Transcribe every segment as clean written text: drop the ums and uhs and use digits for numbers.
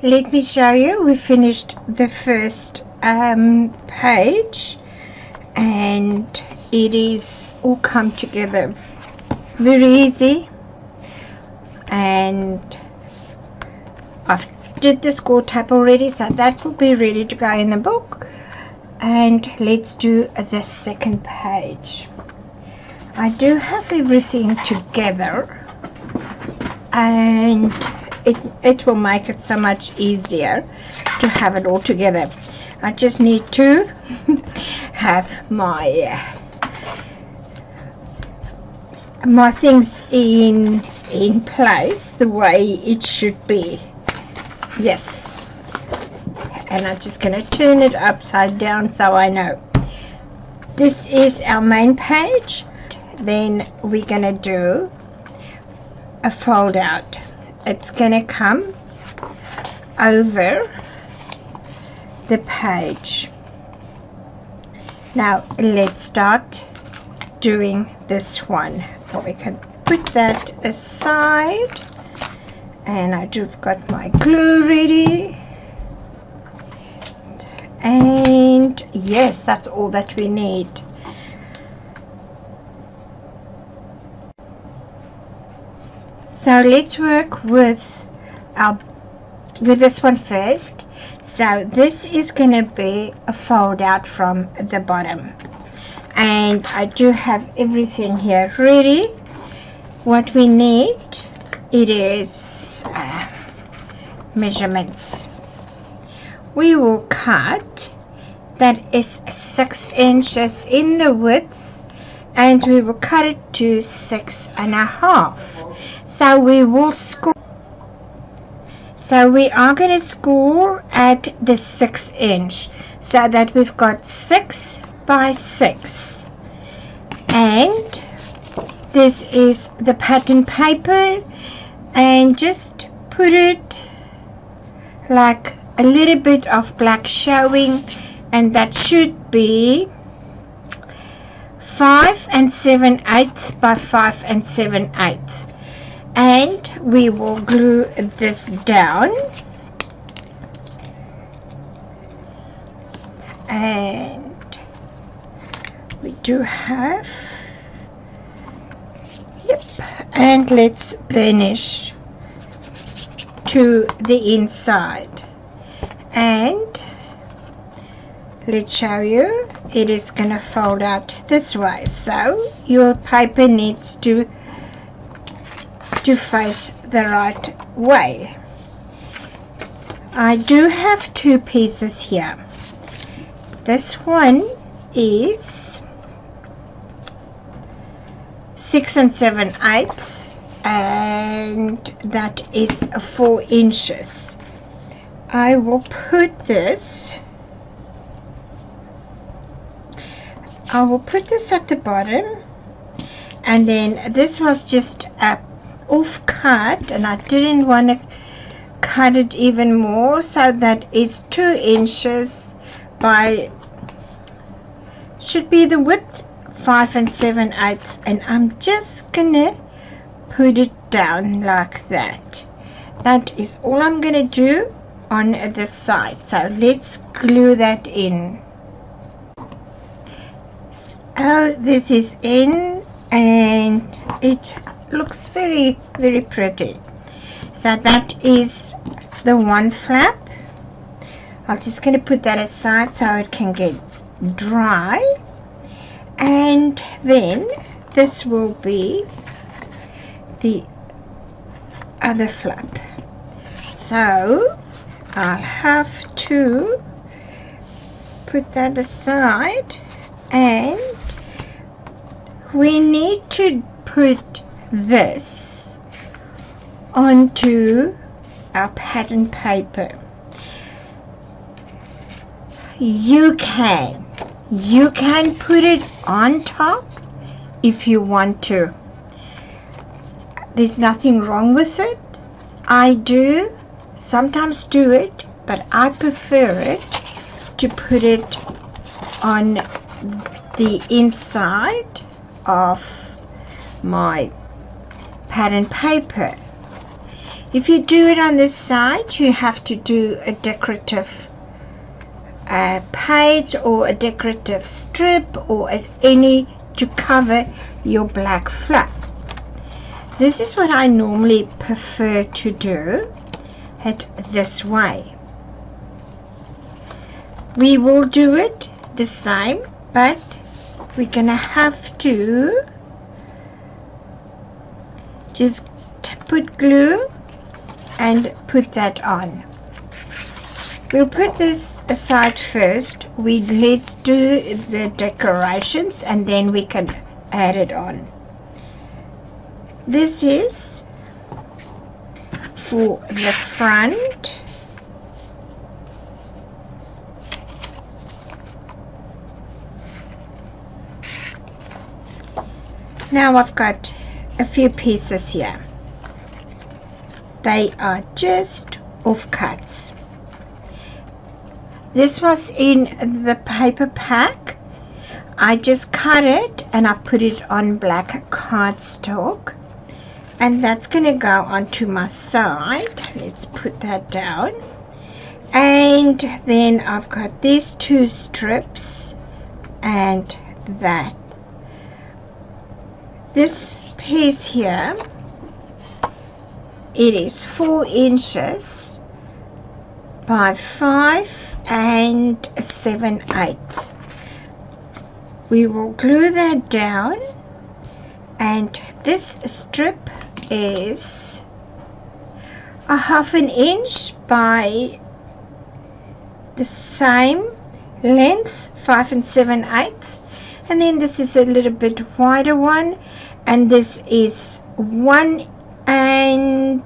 let me show you. We finished the first page, and it is all come together very easy, and I've did the score tab already, so that will be ready to go in the book. And let's do the second page. I do have everything together, and it will make it so much easier to have it all together. I just need to have my my things in place the way it should be. Yes, and I'm just going to turn it upside down so I know. This is our main page. Then we're going to do a fold out. It's going to come over the page. Now let's start doing this one. So we can put that aside, and I have got my glue ready, and yes, that's all that we need. So let's work with this one first. So this is going to be a fold out from the bottom, and I do have everything here ready. What we need, it is measurements. We will cut, that is 6 inches in the width, and we will cut it to 6.5. So we will score. So we are going to score at the 6 inch, so that we've got 6 by 6, and this is the pattern paper, and just put it like a little bit of black showing, and that should be 5 7/8 by 5 7/8. And we will glue this down, and we do have, yep, and let's finish to the inside, and let's show you. It is going to fold out this way, so your paper needs to face the right way. I do have 2 pieces here. This one is 6 7/8, and that is 4 inches. I will put this at the bottom, and then this was just a off cut, and I didn't want to cut it even more, so that is 2 inches by, should be the width 5 7/8, and I'm just gonna put it down like that. That is all I'm gonna do on this side. So let's glue that in. So this is in, and it looks very, very pretty. So that is the one flap. I'm just going to put that aside so it can get dry, and then this will be the other flap. So I'll have to put that aside, and we need to put this onto our pattern paper. You can put it on top if you want to. There's nothing wrong with it. I do sometimes do it, but I prefer it to put it on the inside of my pattern paper. If you do it on this side, you have to do a decorative page or a decorative strip or any to cover your black flap. This is what I normally prefer to do it this way. We will do it the same, but we're gonna have to just put glue and put that on. We'll put this aside first. Let's do the decorations and then we can add it on. This is for the front. Now I've got a few pieces here. They are just offcuts. This was in the paper pack. I just cut it and I put it on black cardstock, and that's going to go onto my side. Let's put that down. And then I've got these two strips and that. This piece here, it is 4 inches by 5 and 7/8. We will glue that down, and this strip is a 1/2 inch by the same length, 5 and 7/8, and then this is a little bit wider one, and this is 1 and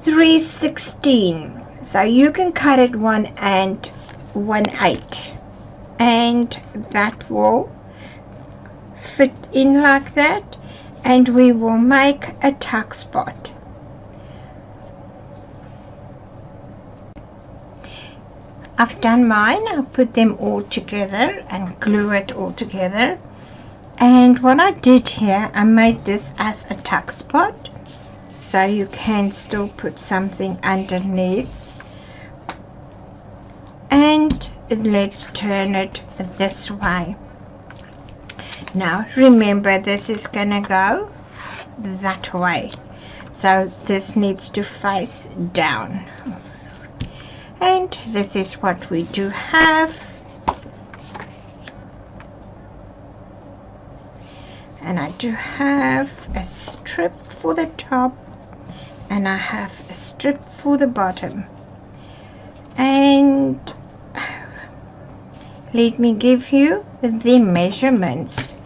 3/16. So you can cut it 1 and 1/8, and that will fit in like that, and we will make a tuck spot. I've done mine. I'll put them all together and glue it all together. And what I did here, I made this as a tuck spot, so you can still put something underneath. And let's turn it this way. Now remember, this is gonna go that way, so this needs to face down. And this is what we do have. And I do have a strip for the top, and I have a strip for the bottom. And let me give you the measurements.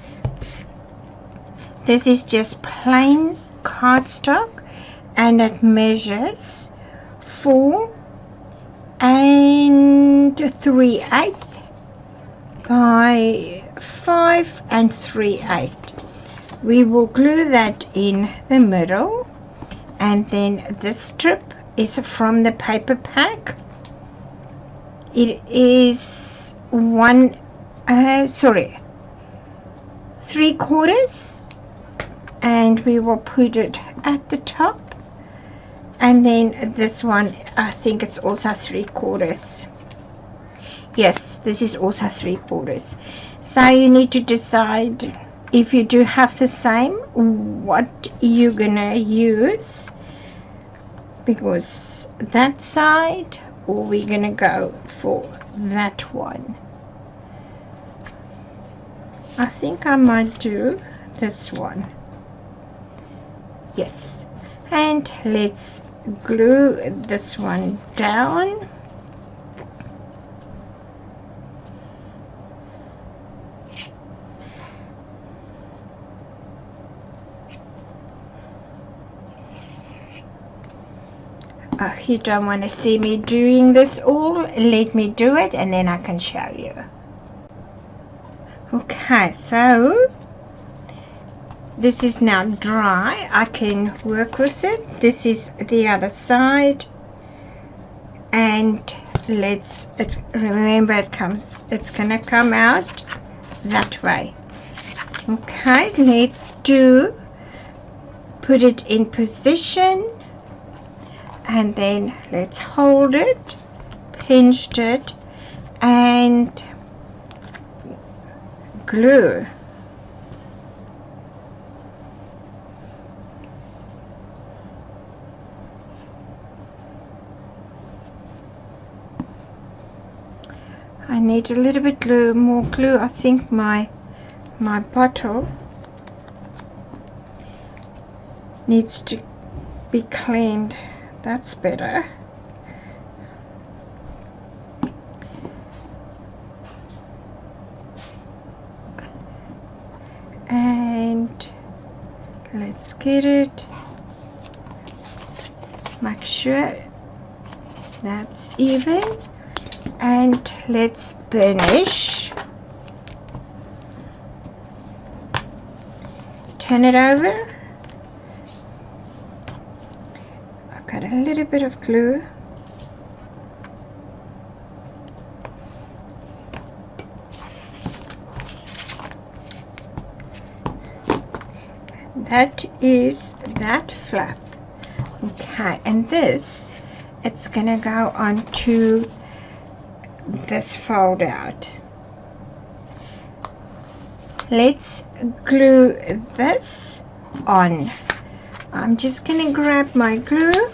This is just plain cardstock, and it measures 4 and 3/8 by 5 and 3/8. We will glue that in the middle, and then this strip is from the paper pack. It is 3/4, and we will put it at the top, and then this one, I think it's also 3/4. Yes, this is also 3/4. So you need to decide, if you do have the same, what you're gonna use, because that side, or we're gonna go for that one. I think I might do this one. Yes, and let's glue this one down. Oh, you don't want to see me doing this all? Let me do it and then I can show you. Okay, so this is now dry. I can work with it. This is the other side, and remember, it's gonna come out that way. Okay, let's put it in position. and then let's hold it, pinch it, and glue. I need a little bit more glue. I think my bottle needs to be cleaned. That's better. And let's get it. Make sure that's even. And let's burnish. Turn it over. I've got a little bit of glue. That is that flap. Okay, and this, it's gonna go onto this fold out. Let's glue this on. I'm just gonna grab my glue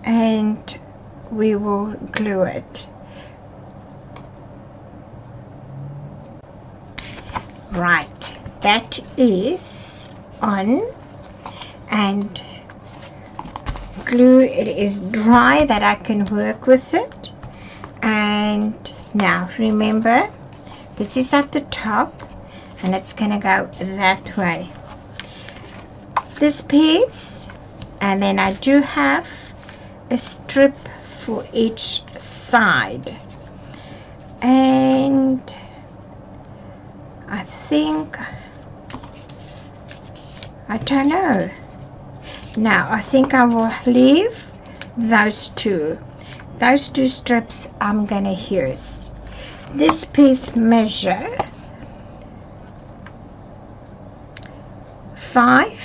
and we will glue it. Right, that is on, and glue, it is dry that I can work with it. And now remember, this is at the top and it's gonna go that way, this piece, and then I do have a strip for each side, and I think, I don't know, now I think I will leave those two strips. I'm gonna use this piece measure 5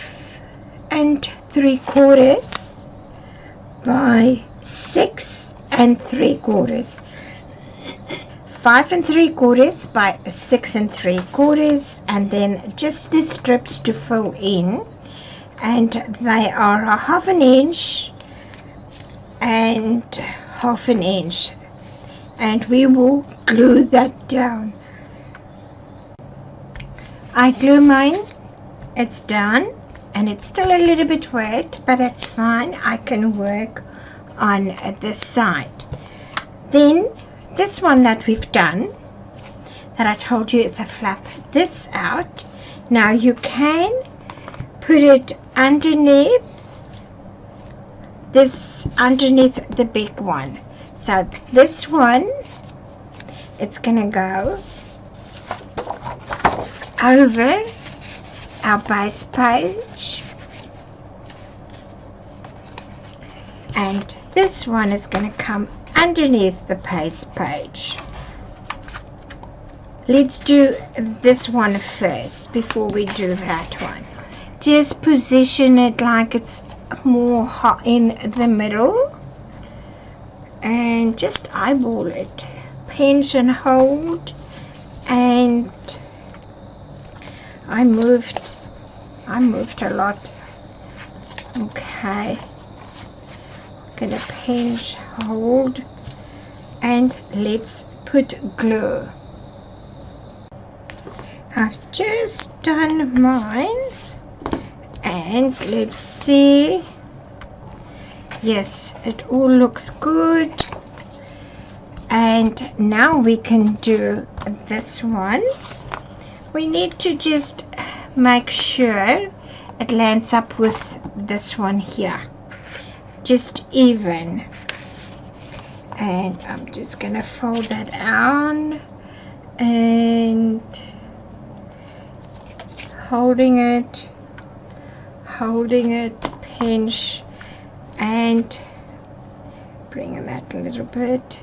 3/4 by 6 3/4. 5 3/4 by 6 3/4, and then just the strips to fill in, and they are 1/2 inch and 1/2 inch, and we will glue that down. I glue mine, it's done, and it's still a little bit wet, but that's fine. I can work on this side. Then this one that we've done, that I told you is a flap, this out. Now you can put it underneath this, underneath the big one. So this one, it's gonna go over our base page, and this one is gonna come underneath the base page. Let's do this one first before we do that one. Just position it like it's more hot in the middle, and just eyeball it, pinch and hold, and I moved a lot. Okay, gonna pinch, hold, and let's put glue. I've just done mine, and let's see. Yes, it all looks good. And now we can do this one. We need to just make sure it lands up with this one here, just even. And I'm just gonna fold that on and holding it, pinch, and bring that a little bit,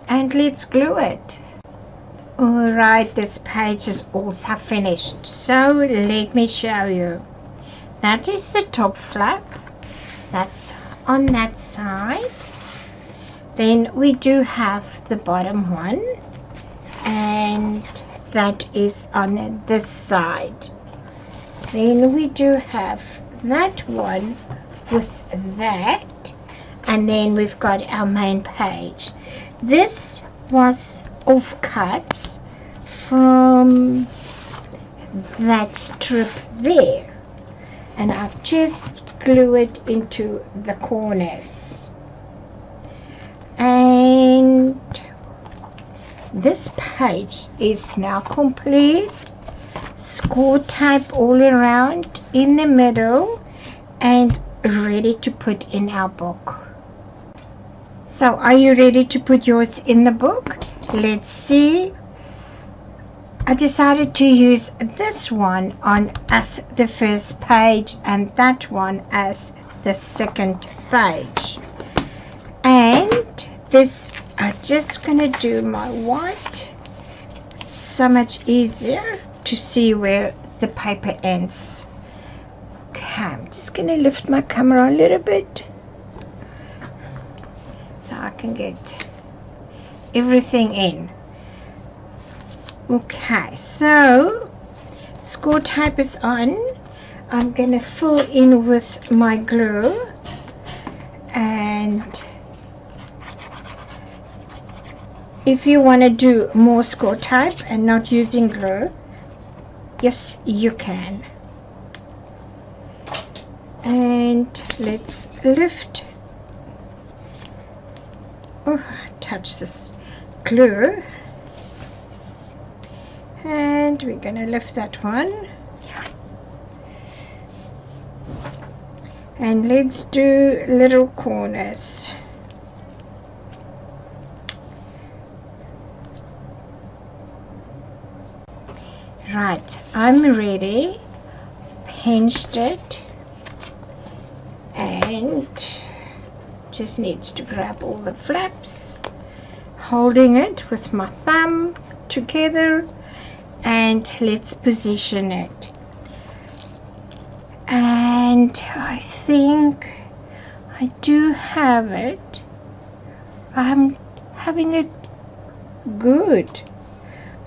and let's glue it. Alright, this page is also finished, so let me show you. That is the top flap, That's on that side. Then we do have the bottom one, and that is on this side. Then we do have that one with that, and then we've got our main page. This was offcuts from that strip there, and I've just glued it into the corners. And this page is now complete. Score type all around in the middle and ready to put in our book. So are you ready to put yours in the book? Let's see. I decided to use this one on as the first page and that one as the second page. And this, I'm just gonna do my white. It's so much easier to see where the paper ends. Okay, I'm just gonna lift my camera a little bit so I can get everything in. Okay, so score tape is on. I'm gonna fill in with my glue, and if you want to do more score tape and not using glue, yes, you can. And let's lift. Oh, touch this glue. And we're going to lift that one. And let's do little corners. Right, I'm ready. Pinched it. And just needs to grab all the flaps. Holding it with my thumb together. And let's position it. And I think I do have it. I'm having it good.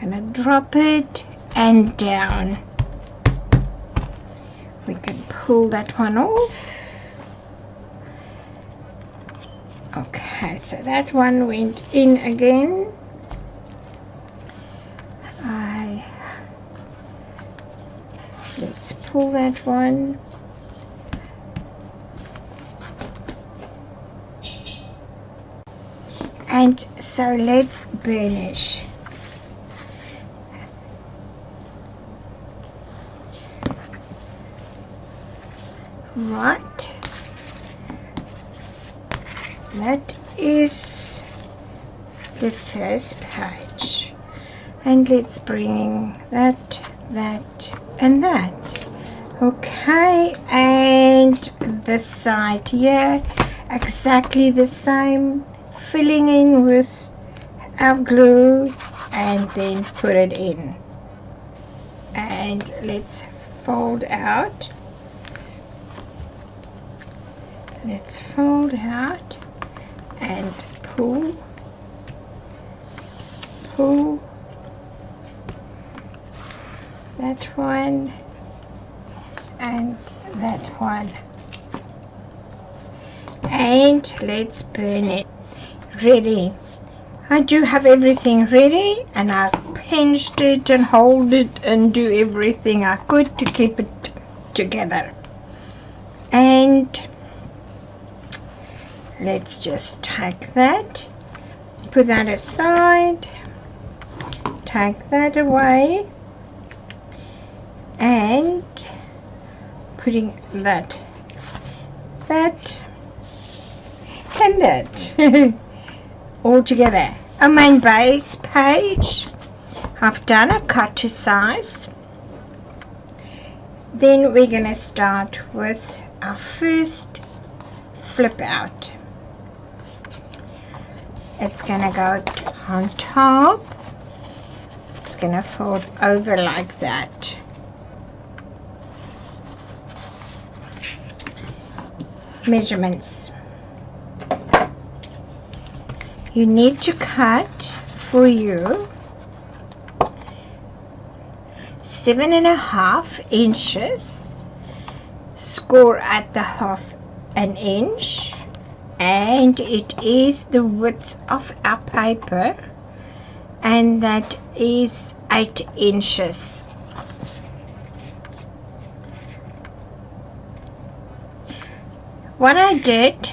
I'm gonna drop it and down. We can pull that one off. Okay, so that one went in again. Let's pull that one. And so let's burnish. Right. That is the first page. And let's bring that, and that. Okay, and this side here, exactly the same, filling in with our glue and then put it in. And let's fold out. Let's fold out and pull, pull. That one and that one, and let's burn it. Ready. I do have everything ready, and I've pinched it and hold it and do everything I could to keep it together. And let's just take that, put that aside, take that away, and putting that and that all together. A main base page, I've done a cut to size. Then we're going to start with our first flip out. It's going to go on top. It's going to fold over like that. measurements. You need to cut for you 7.5 inches, score at the 1/2 inch, and it is the width of our paper, and that is 8 inches. What I did,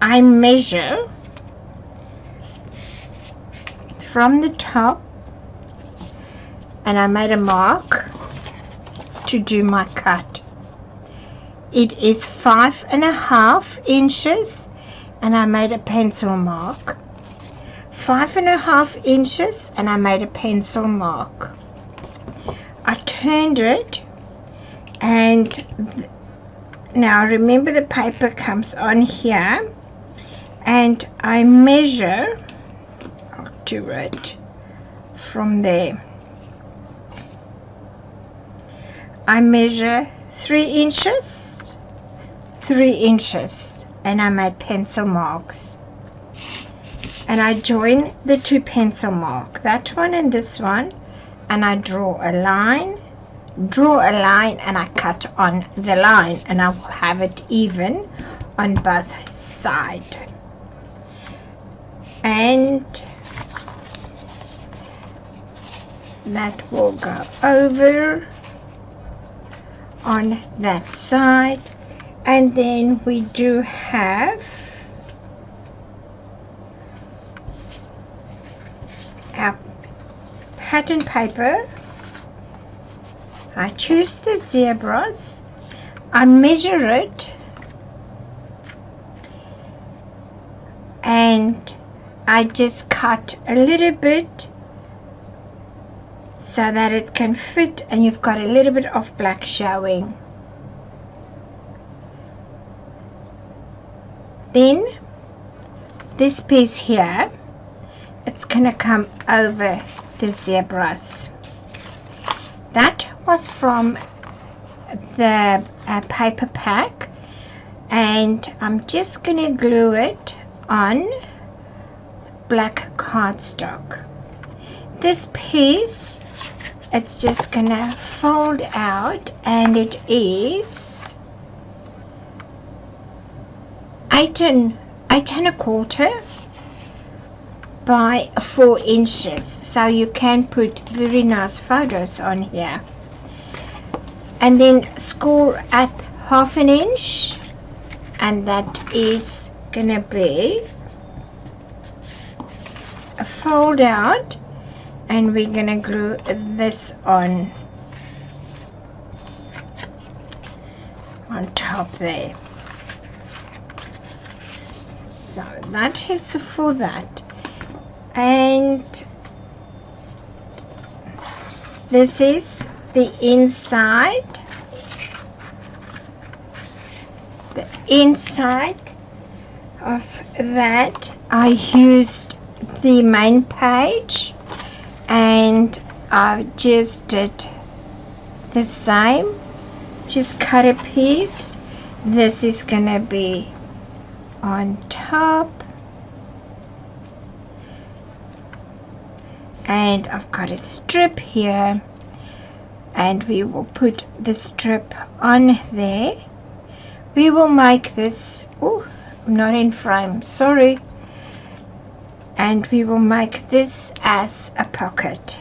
I measure from the top, and I made a mark to do my cut. It is 5.5 inches, and I made a pencil mark. 5.5 inches, and I made a pencil mark. I turned it, and now remember the paper comes on here, and I measure, I'll do it from there. I measure 3 inches, 3 inches, and I made pencil marks. And I join the two pencil marks, that one and this one, and I draw a line, and I cut on the line, and I will have it even on both sides. And that will go over on that side, and then we do have our pattern paper. I choose the zebras, I measure it, and I just cut a little bit so that it can fit, and you've got a little bit of black showing. Then this piece here, it's gonna come over the zebras. That was from the paper pack, and I'm just gonna glue it on black cardstock. This piece, it's just gonna fold out, and it is 8.25 by 4 inches, so you can put very nice photos on here. And then score at 1/2 inch, and that is gonna be a fold out, and we're gonna glue this on top there. So that is for that. And this is the inside. The inside of that, I used the main page, and I just did the same, just cut a piece. This is gonna be on top, and I've got a strip here, and we will put the strip on there. We will make this, oh, I'm not in frame, sorry, and we will make this as a pocket,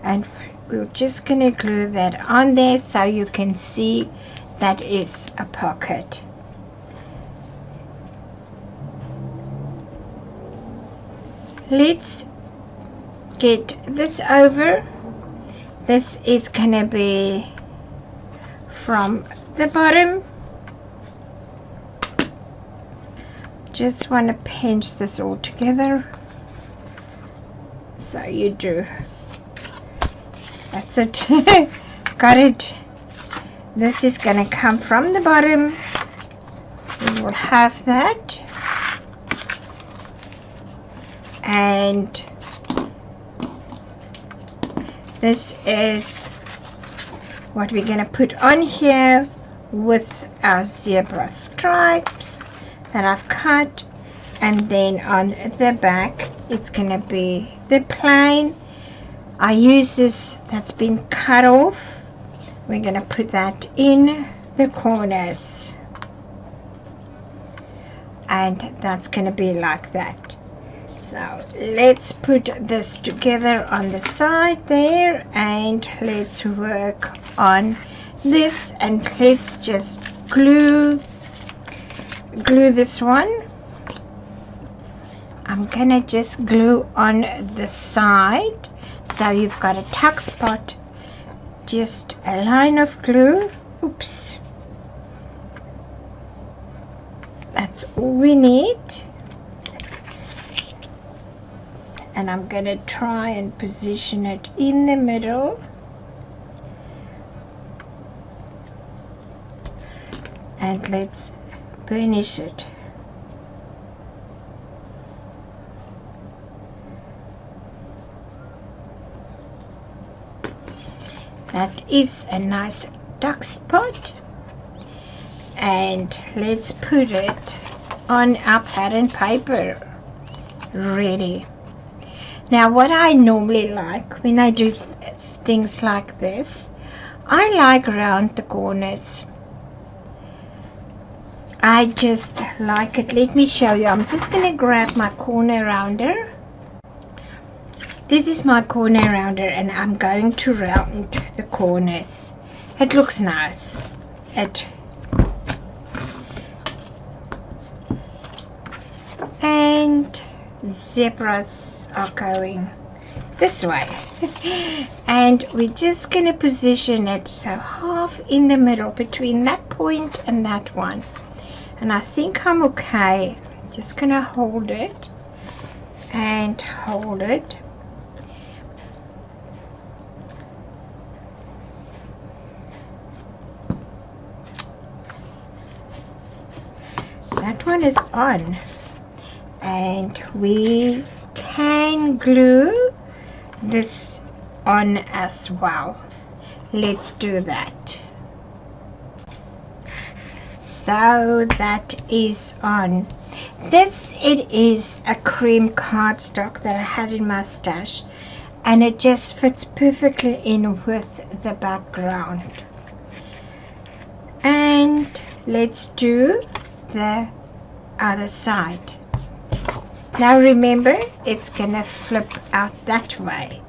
and we're just gonna glue that on there so you can see that is a pocket. Let's get this over. This is gonna be from the bottom. Just want to pinch this all together, so you do. That's it. Got it. This is gonna come from the bottom. We will have that, and this is what we're gonna put on here with our zebra stripes that I've cut, and then on the back it's gonna be the plain. I use this that's been cut off. We're gonna put that in the corners, and that's gonna be like that. So let's put this together on the side there, and let's work on this, and let's just glue this one. I'm gonna just glue on the side, so you've got a tuck spot, just a line of glue. Oops, that's all we need. And I'm gonna try and position it in the middle. And let's burnish it. That is a nice duck spot. And let's put it on our pattern paper ready. Now what I normally like when I do things like this, I like round the corners. I just like it. Let me show you. I'm just going to grab my corner rounder. This is my corner rounder, and I'm going to round the corners. It looks nice. And zebras are going this way. And we're just going to position it so half in the middle between that point and that one. And I think I'm okay. Just going to hold it and hold it. That one is on, and we can glue this on as well. Let's do that. So that is on. This, it is a cream cardstock that I had in my stash, and it just fits perfectly in with the background. And let's do the other side. Now remember, it's gonna flip out that way,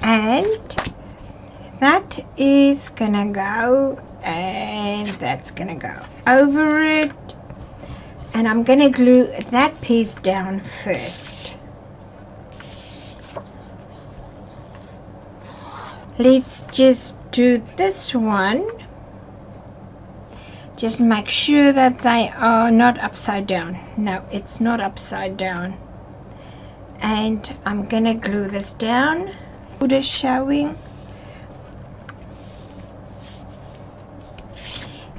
and that is gonna go, and that's gonna go over it, and I'm gonna glue that piece down first. Let's just do this one. Just make sure that they are not upside down. No, it's not upside down. And I'm gonna glue this down. Border showing.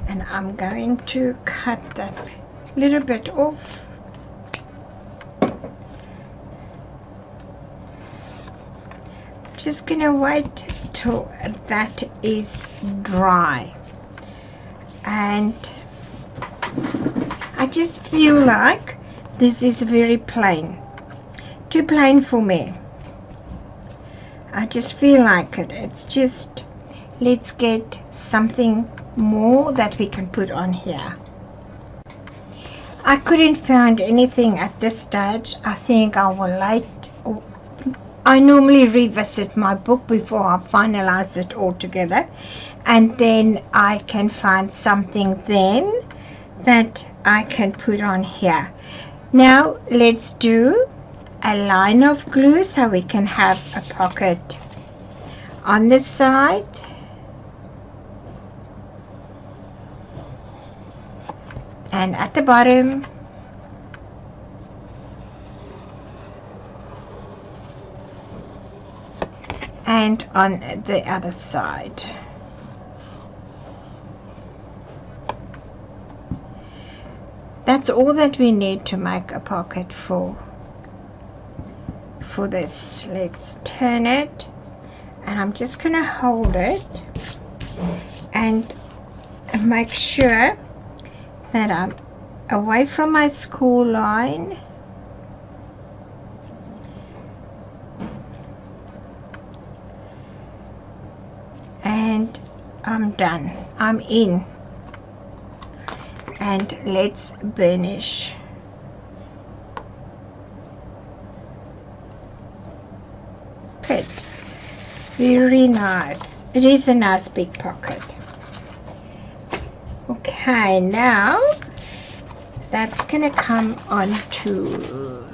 And I'm going to cut that little bit off. Just gonna wait till that is dry. And I just feel like this is very plain, too plain for me. I just feel like it. It's just, let's get something more that we can put on here. I couldn't find anything at this stage. I think I will wait. I normally revisit my book before I finalize it all together, and then I can find something then that I can put on here. Now let's do a line of glue so we can have a pocket on this side. And at the bottom. And on the other side. That's all that we need to make a pocket for this. Let's turn it, and I'm just gonna hold it and make sure that I'm away from my school line. And I'm done. I'm in. And let's burnish. Good. Very nice. It is a nice big pocket. Okay, now that's gonna come onto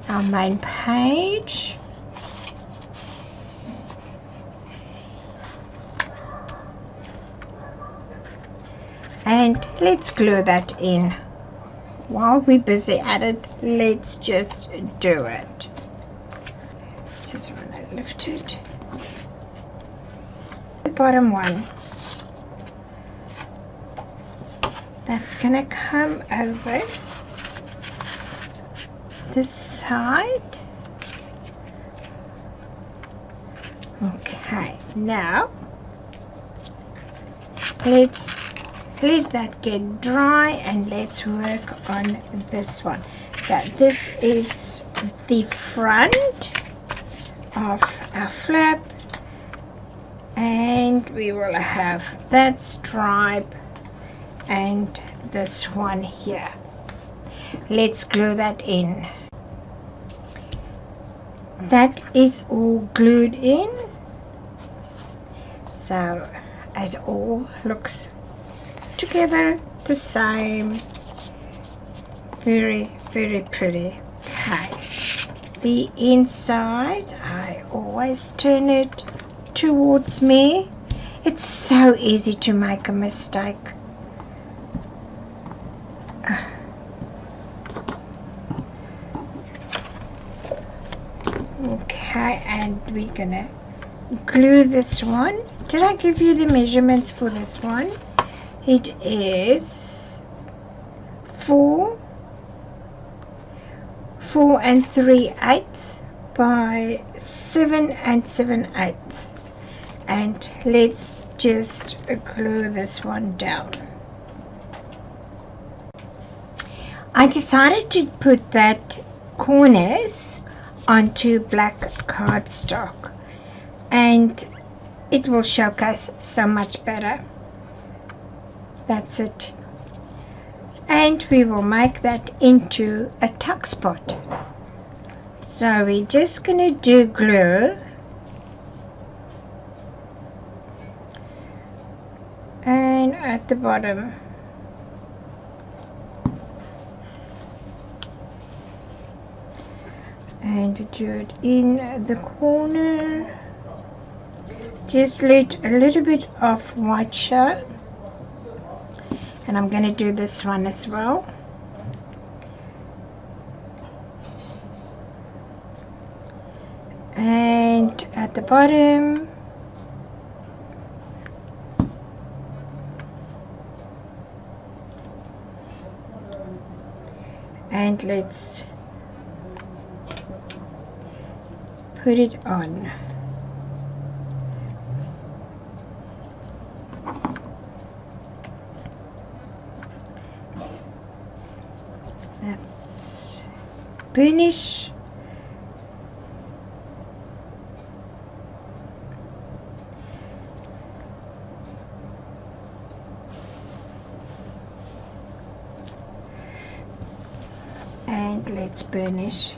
our main page. And let's glue that in. While we're busy at it, let's just do it. Just want to lift it. The bottom one. That's gonna come over this side. Okay, now let's let that get dry and let's work on this one. So this is the front of our flap, and we will have that stripe and this one here. Let's glue that in. That is all glued in, so it all looks together the same. Very, very pretty. Okay, the inside, I always turn it towards me. It's so easy to make a mistake. Okay, and we're gonna glue this one. Did I give you the measurements for this one? It is 4 3/8 by 7 7/8, and let's just glue this one down. I decided to put that corners onto black cardstock, and it will showcase so much better. That's it. And we will make that into a tuck spot. So we're just gonna do glue and at the bottom. And we do it in the corner. Just let a little bit of white show. And I'm going to do this one as well. And at the bottom. And let's put it on. That's burnish. And let's burnish.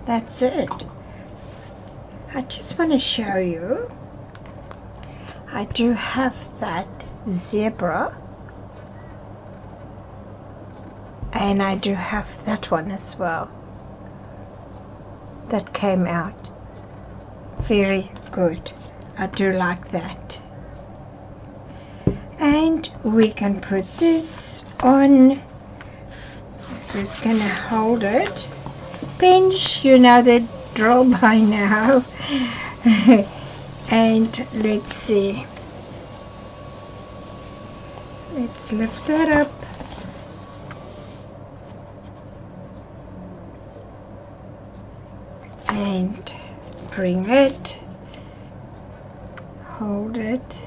That's it. I just want to show you, I do have that zebra, and I do have that one as well that came out very good. I do like that. And we can put this on. Just gonna hold it. Pinch, you know the drill by now. And let's see. Let's lift that up. And bring it, hold it,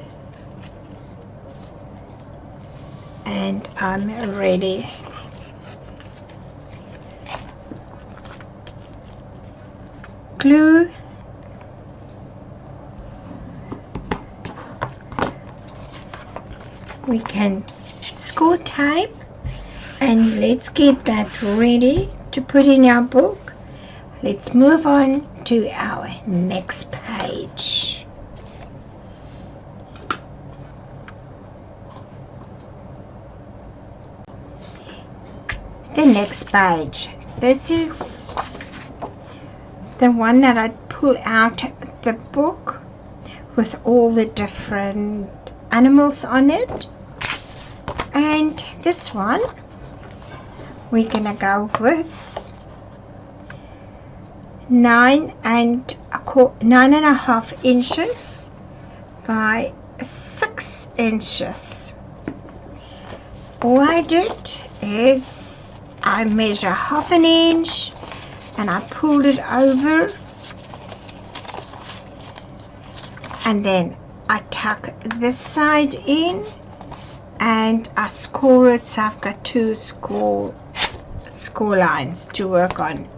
and I'm ready. Glue. We can score tape, and let's get that ready to put in our book. Let's move on to our next page. The next page. This is the one that I pull out the book with all the different animals on it. And this one, we're gonna go with 9.5 inches by 6 inches. All I did is I measure 1/2 inch and I pulled it over, and then I tuck this side in and I score it, so I've got 2 score lines to work on.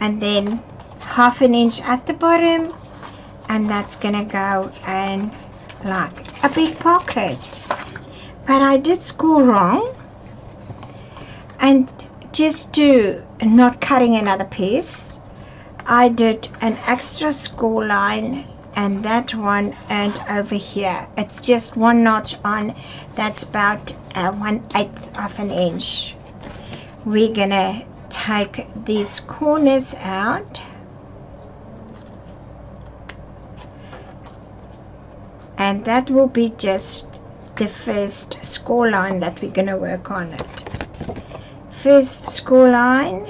And then 1/2 inch at the bottom, and that's gonna go in like a big pocket. But I did score wrong, and just to not cutting another piece, I did an extra score line, and that one, and over here it's just 1 notch on. That's about 1/8 of an inch. We're gonna take these corners out, and that will be just the first score line that we're going to work on it. First score line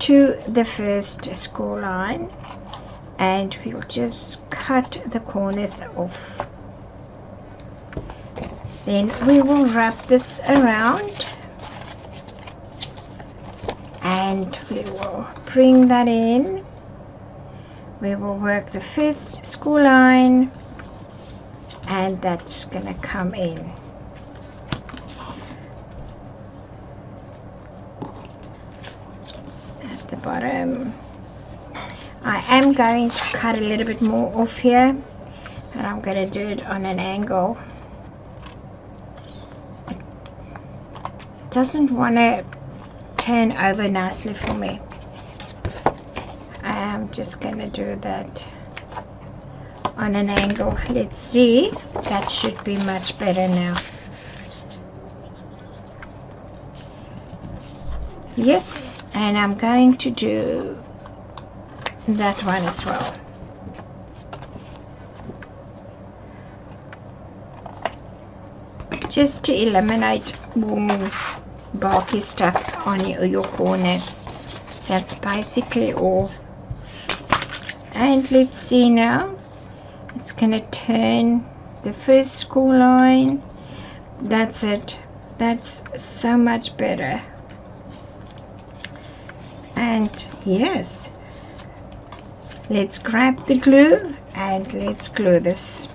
to the first score line, and we'll just cut the corners off. Then we will wrap this around, and we will bring that in. We will work the first score line, and that's gonna come in. At the bottom, I am going to cut a little bit more off here, and I'm going to do it on an angle. It doesn't want to turn over nicely for me. I am just going to do that on an angle. Let's see, that should be much better now. Yes, and I'm going to do that one as well. Just to eliminate more bulky stuff on your corners. That's basically all. And let's see now, it's gonna turn the first score line. That's it. That's so much better. And yes, let's grab the glue and let's glue this.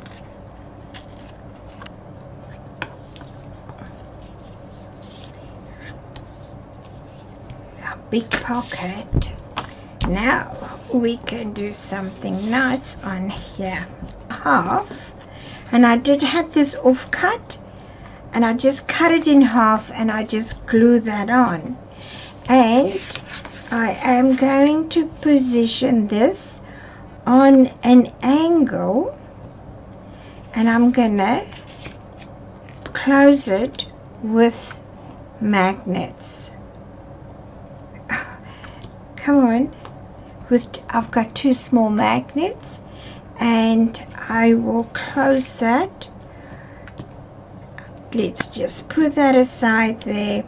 A big pocket. Now we can do something nice on here. Half, and I did have this off cut, and I just cut it in half and I just glue that on. And I am going to position this on an angle, and I'm gonna close it with magnets. Come on, I've got 2 small magnets, and I will close that. Let's just put that aside there,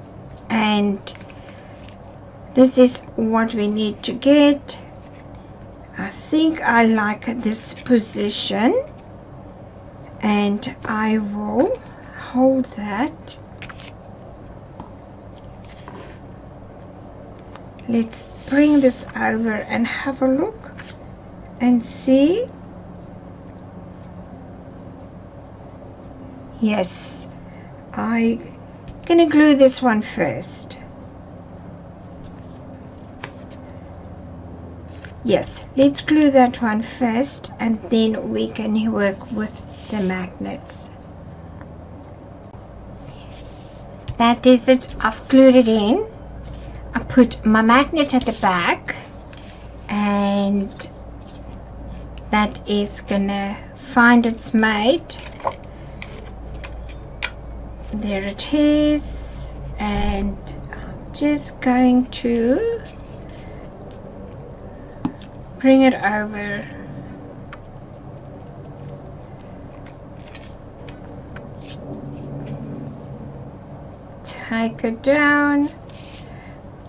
and this is what we need to get. I think I like this position, and I will hold that. Let's bring this over and have a look and see. Yes, I'm gonna glue this one first. Yes, let's glue that one first and then we can work with the magnets. That is it, I've glued it in. I put my magnet at the back and that is gonna find its mate. There it is, and I'm just going to bring it over. Take it down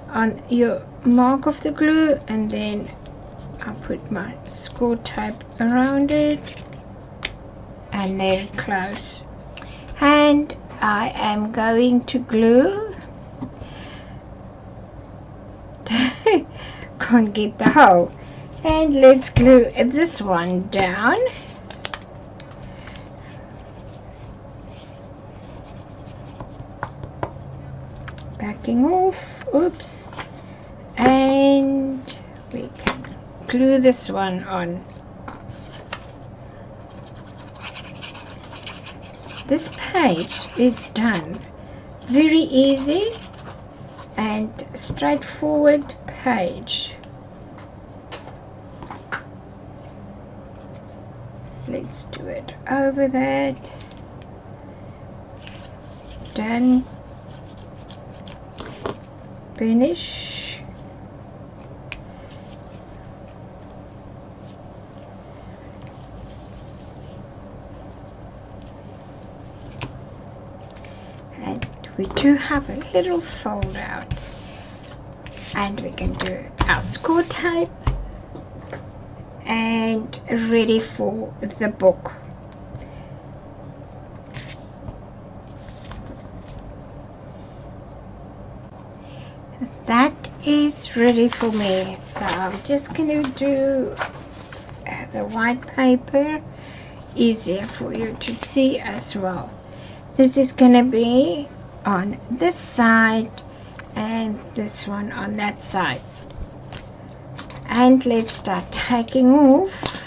on your mark of the glue, and then I'll put my score tape around it and there it close. And I am going to glue. Can't get the hole. And let's glue this one down. Backing off. Oops. And we can glue this one on. This page is done. Very easy and straightforward page. Let's do it over that. Done. Finish. And we do have a little fold out, and we can do our score tape and ready for the book. That is ready for me, so I'm just going to do the white paper, easier for you to see as well. This is going to be on this side and this one on that side. And let's start taking off.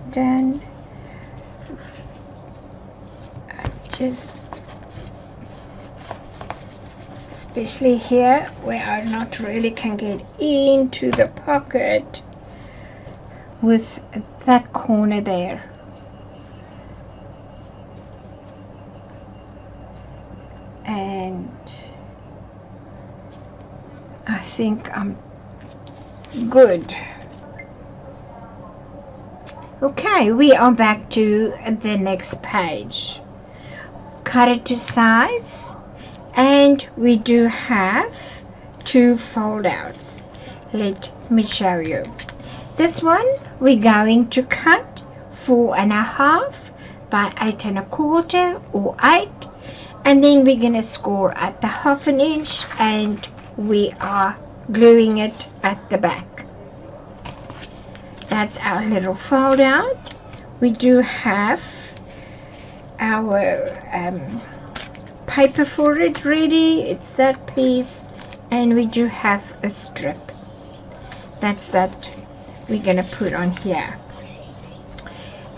Then just especially here where I not really can get into the pocket with that corner there. And I think I'm good. Okay, we are back to the next page. Cut it to size, and we do have two fold outs. Let me show you. This one we're going to cut 4.5 by 8 1/4 or 8, and then we're going to score at the 1/2 inch, and we are gluing it at the back. That's our little fold out. We do have our paper for it ready. It's that piece, and we do have a strip. That's that we're gonna put on here.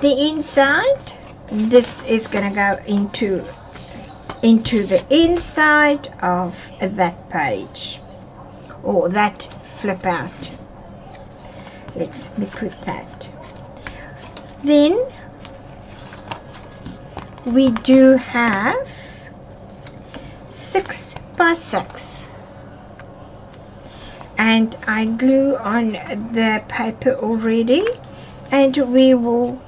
The inside, this is gonna go into the inside of that page, or that flip out. Let me put that. Then we do have 6 by 6, and I glue on the paper already, and we will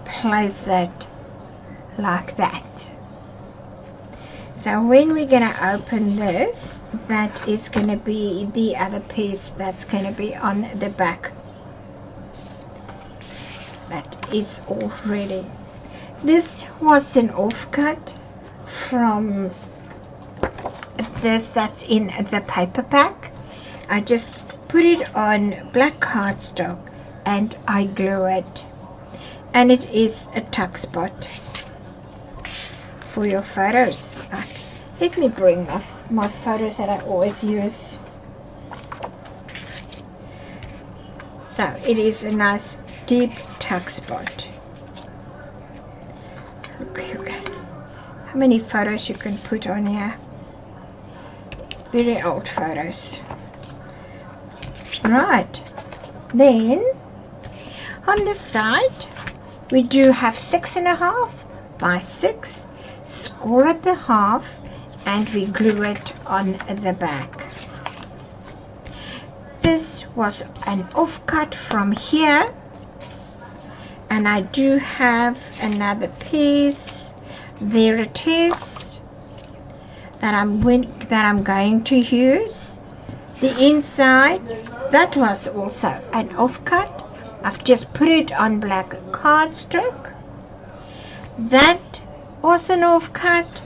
place that like that. So when we're going to open this, that is going to be the other piece that's going to be on the back. That is all ready. This was an offcut from this that's in the paper pack. I just put it on black cardstock and I glue it. And it is a tuck spot for your photos. Let me bring my photos that I always use. So it is a nice deep tuck spot. Okay. How many photos you can put on here? Very old photos. Right. Then on the side we do have 6.5 by 6. Score at the half and we glue it on the back. This was an offcut from here, and I do have another piece. There it is that I'm going to use. The inside, that was also an offcut. I've just put it on black cardstock. That was an offcut,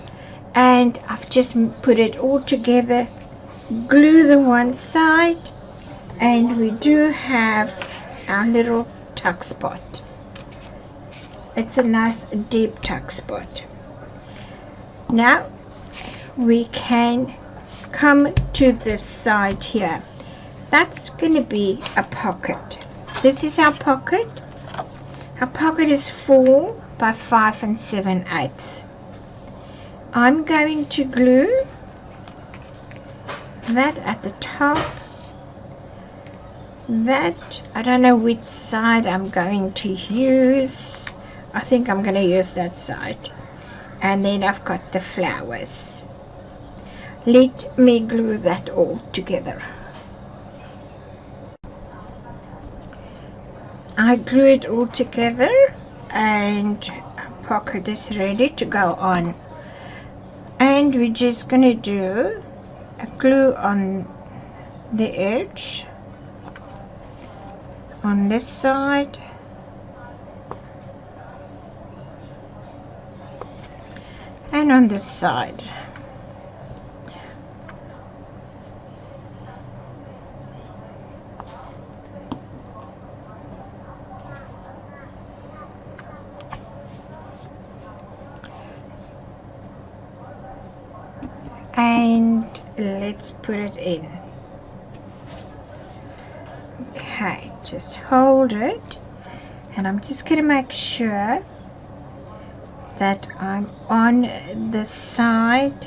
and I've just put it all together, glue the one side, and we do have our little tuck spot. It's a nice deep tuck spot. Now we can come to this side here. That's going to be a pocket. This is our pocket. Our pocket is 4 by 5 7/8. I'm going to glue that at the top. That, I don't know which side I'm going to use. I think I'm going to use that side. And then I've got the flowers. Let me glue that all together. I glue it all together and our pocket is ready to go on. And we're just going to do a glue on the edge on this side, and on this side. And let's put it in. Okay, just hold it, and I'm just going to make sure that I'm on the side.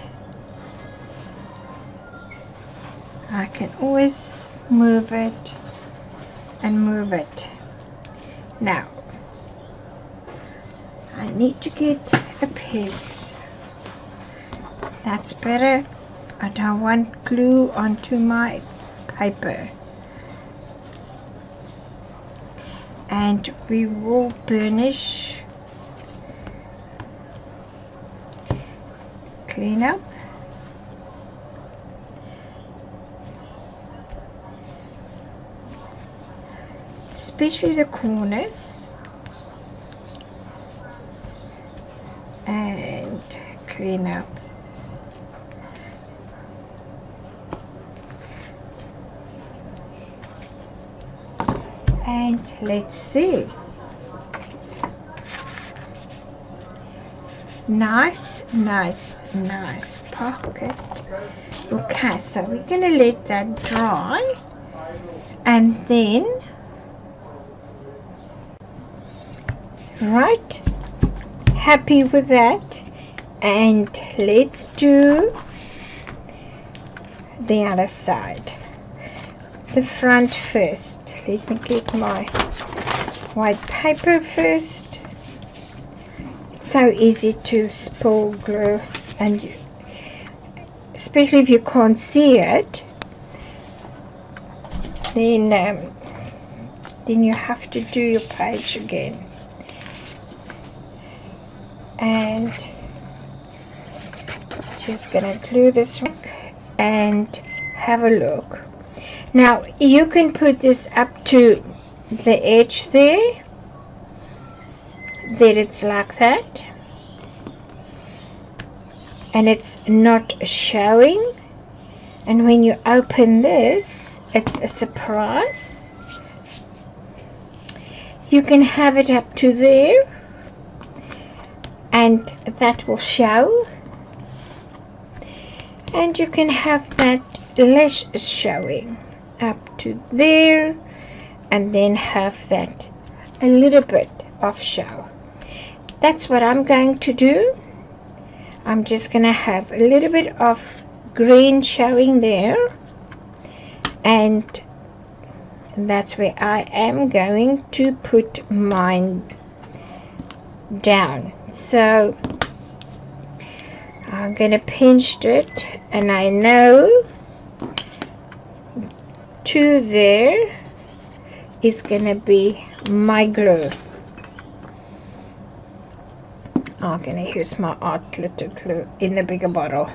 I can always move it and move it. Now I need to get a piece that's better. I don't want glue onto my paper. And we will burnish, clean up, especially the corners, and clean up. And let's see. Nice pocket. Okay, so we're gonna let that dry, and then right, happy with that, and let's do the other side. The front first. Let me get my white paper first. It's so easy to spill glue, and especially if you can't see it, then you have to do your page again. Just gonna glue this back and have a look. Now you can put this up to the edge there, then it's like that, and it's not showing, and when you open this, it's a surprise. You can have it up to there, and that will show, and you can have that less showing up to there, and then have that a little bit of show. That's what I'm going to do. I'm just gonna have a little bit of green showing there, and that's where I am going to put mine down. So I'm gonna pinch it, and I know to there is gonna be my glue. I'm gonna use my art glitter glue in the bigger bottle.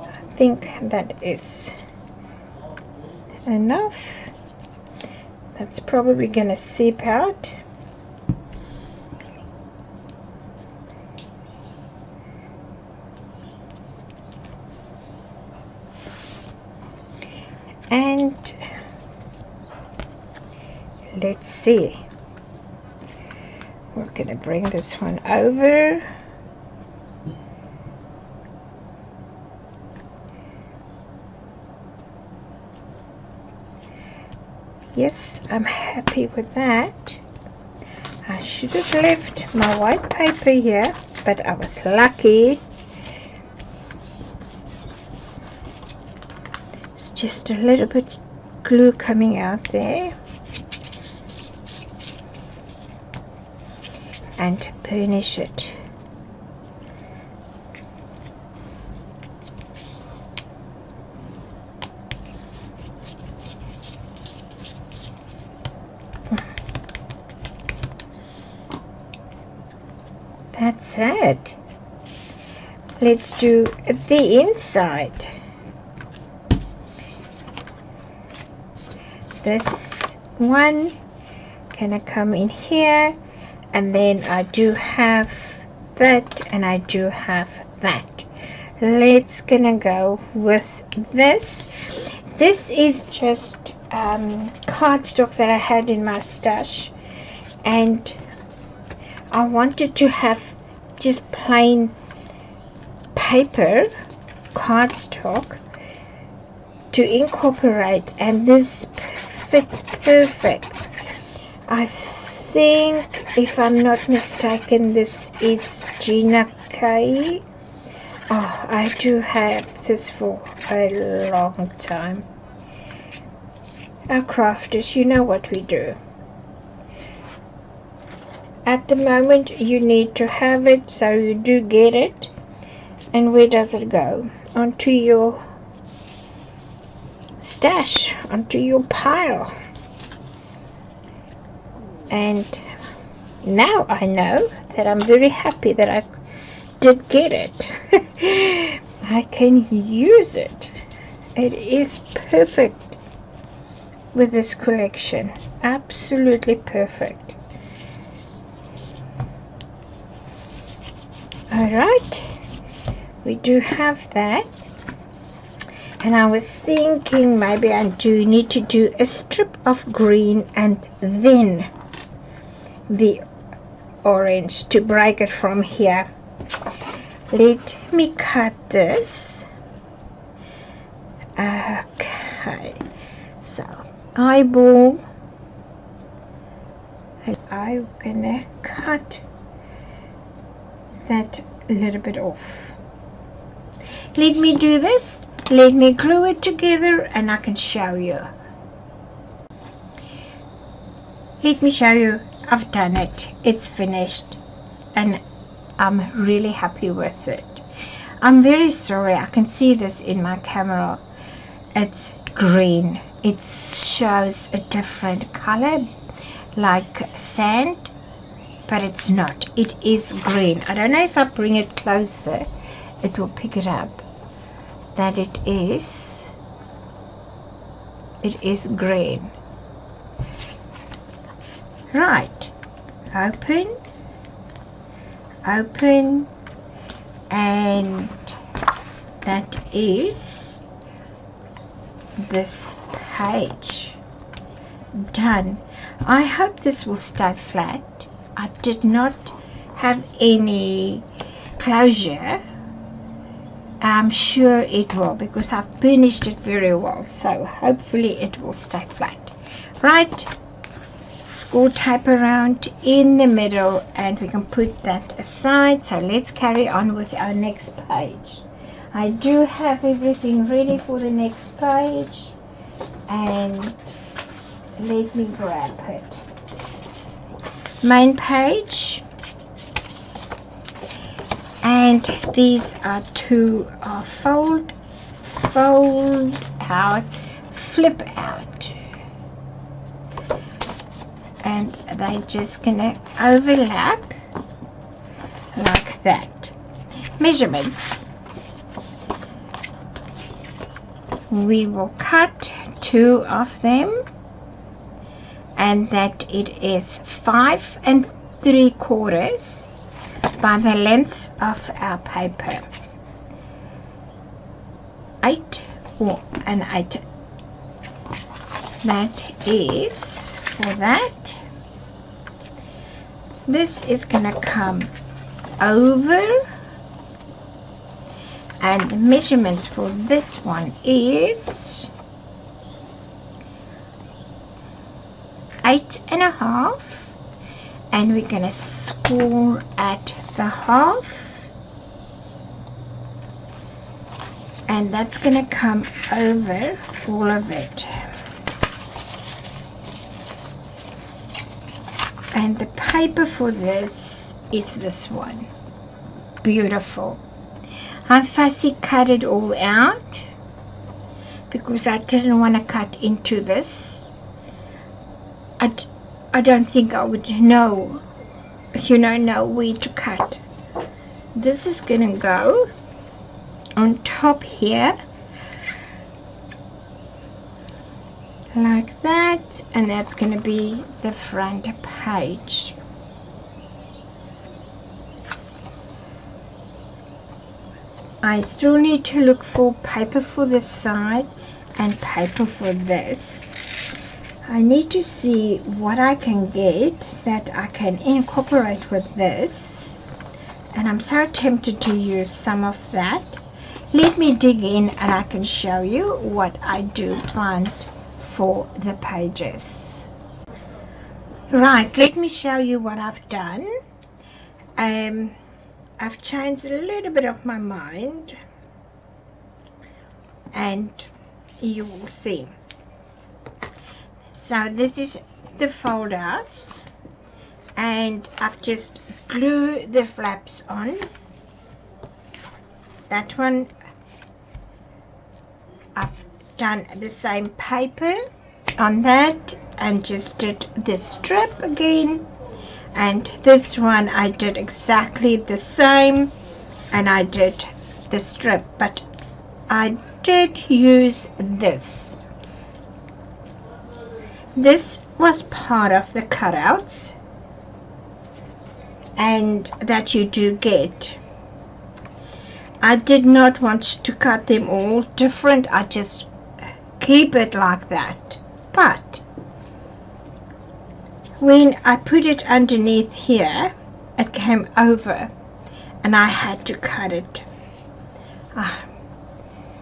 I think that is enough. That's probably gonna seep out. And let's see, we're gonna bring this one over. Yes, I'm happy with that. I should have left my white paper here, but I was lucky. It's just a little bit glue coming out there. And burnish it. That's it. Let's do the inside. This one gonna come in here, and then I do have that, and I do have that. Let's gonna go with this. This is just cardstock that I had in my stash, and I wanted to have just plain paper cardstock to incorporate, and this fits perfect. I think, if I'm not mistaken, this is Gina K. Oh, I do have this for a long time. Our crafters, you know what we do. At the moment you need to have it, so you do get it. And where does it go? Onto your stash, onto your pile. And now I know that I'm very happy that I did get it. I can use it. It is perfect with this collection. Absolutely perfect. Alright, we do have that, and I was thinking maybe I do need to do a strip of green and then the orange to break it from here. Let me cut this. Okay, so eyeball, I'm gonna cut that a little bit off. Let me do this, let me glue it together, and I can show you. Let me show you. I've done it. It's finished, and I'm really happy with it. I'm very sorry, I can see this in my camera. It's green. It shows a different color like sand, but it's not. It is green. I don't know if I bring it closer it will pick it up that it is green. Right, open, and that is this page done. I hope this will stay flat. I did not have any closure. I'm sure it will because I've burnished it very well, so hopefully it will stay flat. Right, score tape around in the middle and we can put that aside. So let's carry on with our next page. I do have everything ready for the next page, and let me grab it. Main page, and these are two fold out, flip out, and they're just gonna overlap like that. Measurements, we will cut two of them, and that it is 5 3/4 by the length of our paper. 8 or an 8. That is for that. This is gonna come over, and the measurements for this one is 8 1/2, and we're gonna score at the half, and that's gonna come over all of it. And the paper for this is this one. Beautiful. I fussy cut it all out because I didn't want to cut into this. I don't think I would know where to cut. This is gonna go on top here like that, and that's gonna be the front page. I still need to look for paper for this side and paper for this. I need to see what I can get that I can incorporate with this, and I'm so tempted to use some of that. Let me dig in and I can show you what I do find for the pages. Right, let me show you what I've done. I've changed a little bit of my mind, and you will see. So this is the fold outs, and I've just glued the flaps on. That one I've done the same paper on that and just did the strip again, and this one I did exactly the same and I did the strip, but I did use this. This was part of the cutouts, and that you do get. I did not want to cut them all different. I just keep it like that. But when I put it underneath here, it came over and I had to cut it.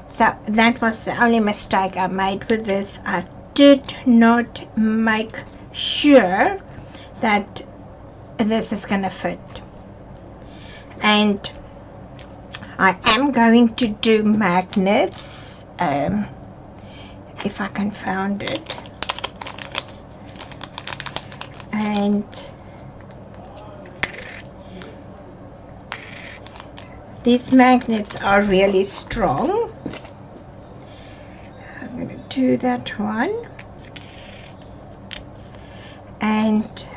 So that was the only mistake I made with this. I did not make sure that this is going to fit, and I am going to do magnets, if I can find it, and these magnets are really strong. I'm going to do that one, and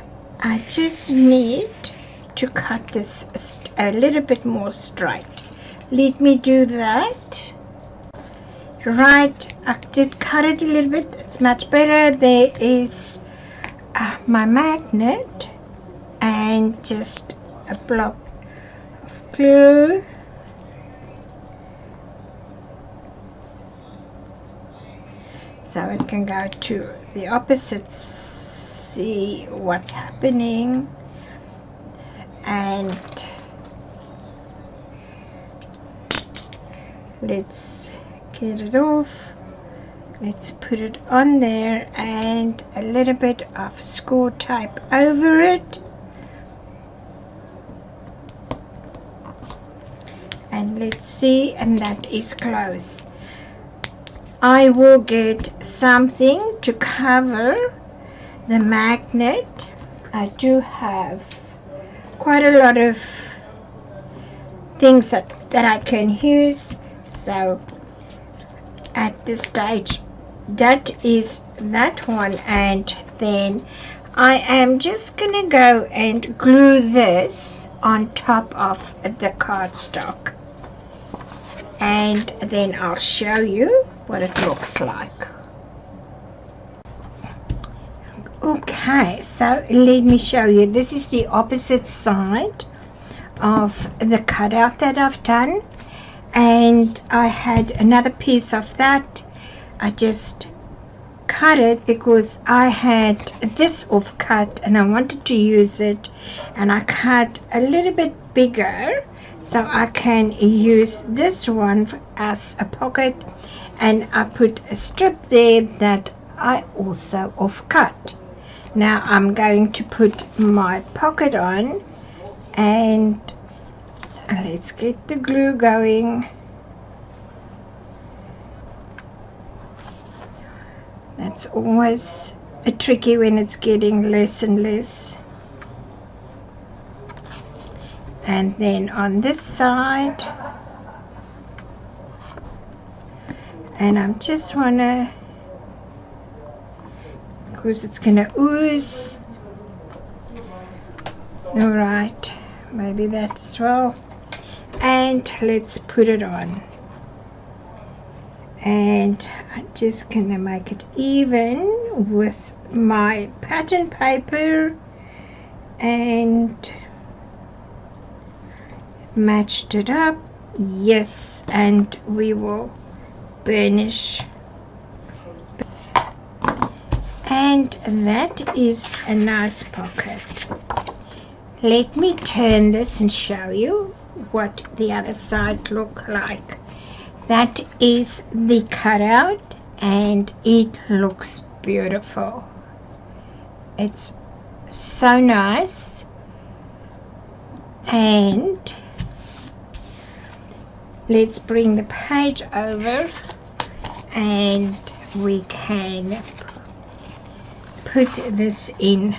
I just need to cut this a little bit more straight. Let me do that. Right, I did cut it a little bit. It's much better. There is my magnet and just a blob of glue. So it can go to the opposites, see what's happening, and let's get it off. Let's put it on there and a little bit of score tape over it, and let's see, and that is close. I will get something to cover the magnet. I do have quite a lot of things that I can use, so at this stage that is that one, and then I am just gonna go and glue this on top of the cardstock, and then I'll show you what it looks like. Okay, so let me show you. This is the opposite side of the cutout that I've done, and I had another piece of that. I just cut it because I had this off cut and I wanted to use it, and I cut a little bit bigger so I can use this one as a pocket, and I put a strip there that I also off cut. Now I'm going to put my pocket on, and let's get the glue going. That's always a tricky when it's getting less and less. And then on this side, and I'm just wanna, because it's gonna ooze. All right, maybe that's well, and let's put it on. And I'm just gonna make it even with my pattern paper and matched it up. Yes, and we will burnish, and that is a nice pocket. Let me turn this and show you what the other side look like. That is the cutout, and it looks beautiful. It's so nice. And let's bring the page over, and we can put this in,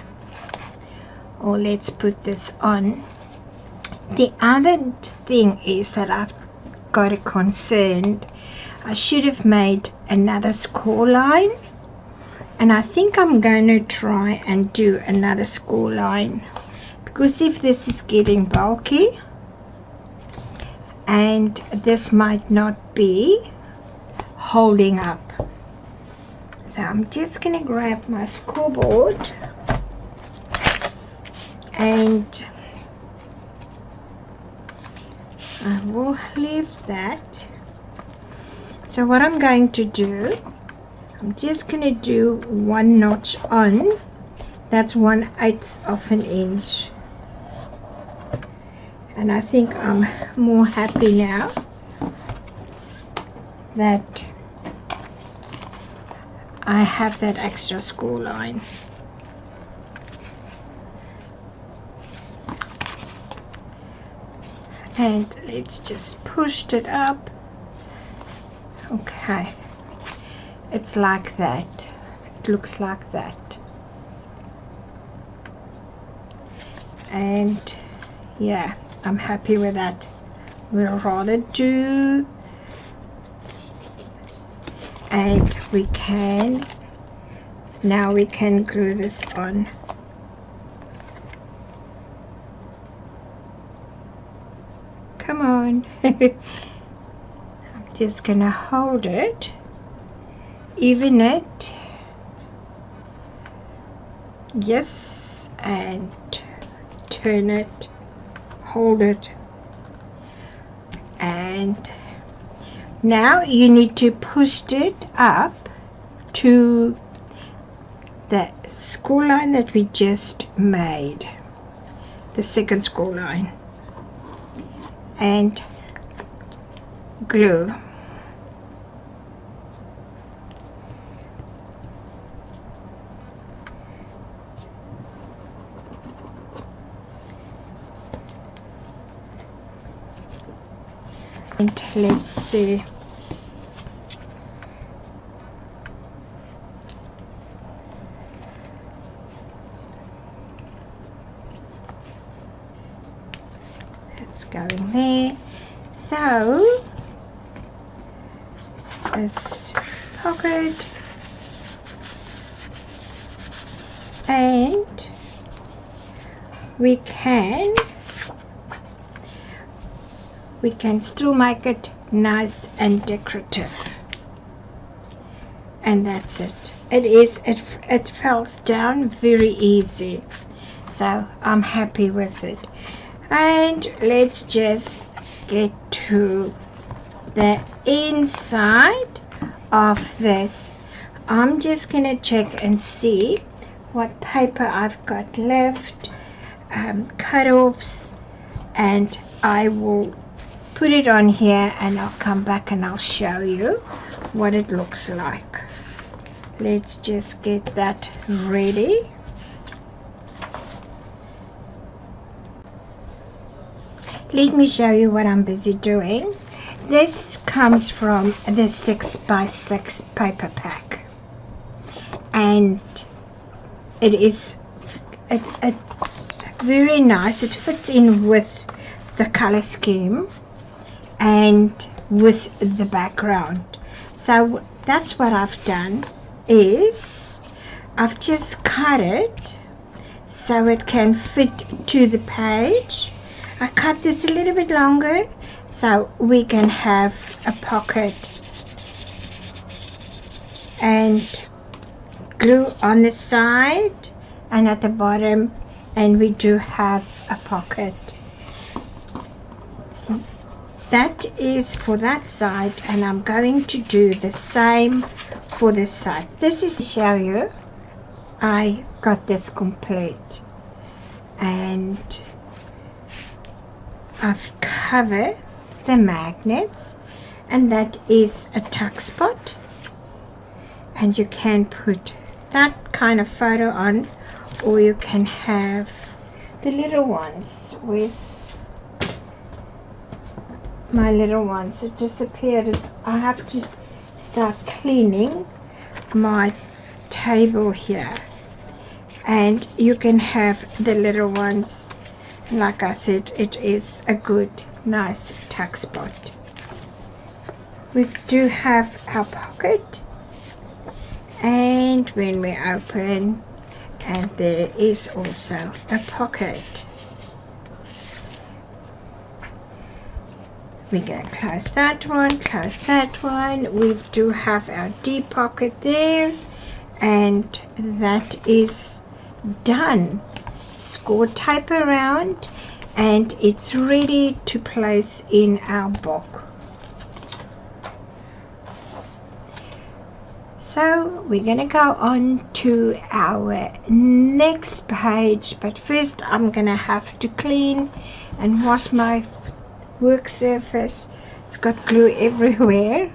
or let's put this on. The other thing is that I've got a concern. I should have made another score line, and I think I'm going to try and do another score line, because if this is getting bulky and this might not be holding up, so I'm just going to grab my scoreboard and I will leave that. So what I'm going to do, I'm just going to do one notch on. That's 1/8 of an inch, and I think I'm more happy now that I have that extra score line. And let's just push it up. Okay, it's like that. It looks like that. And yeah, I'm happy with that. We'll rather do, and now we can glue this on. Come on. I'm just gonna hold it, even it, yes, and turn it, hold it, and now you need to push it up to the score line that we just made, the second score line, and glue. And let's see. That's going there. So this pocket, and we can still make it nice and decorative, and that's it. It falls down very easy, so I'm happy with it. And let's just get to the inside of this. I'm just gonna check and see what paper I've got left, cut-offs, and I will put it on here, and I'll come back and I'll show you what it looks like. Let's just get that ready. Let me show you what I'm busy doing. This comes from the 6x6 paper pack, and it's very nice. It fits in with the color scheme and with the background. So that's what I've done, is I've just cut it so it can fit to the page. I cut this a little bit longer so we can have a pocket and glue on the side and at the bottom, and we do have a pocket. That is for that side, and I'm going to do the same for this side. This is to show you I got this complete, and I've covered the magnets, and that is a tuck spot, and you can put that kind of photo on, or you can have the little ones. With my little ones, it disappeared. I have to start cleaning my table here, and you can have the little ones. Like I said, it is a good, nice tuck spot. We do have our pocket, and when we open, and there is also a pocket. We're going to close that one, close that one. We do have our D pocket there, and that is done. Score tape around, and it's ready to place in our book. So we're going to go on to our next page, but first I'm going to have to clean and wash my work surface. It's got glue everywhere,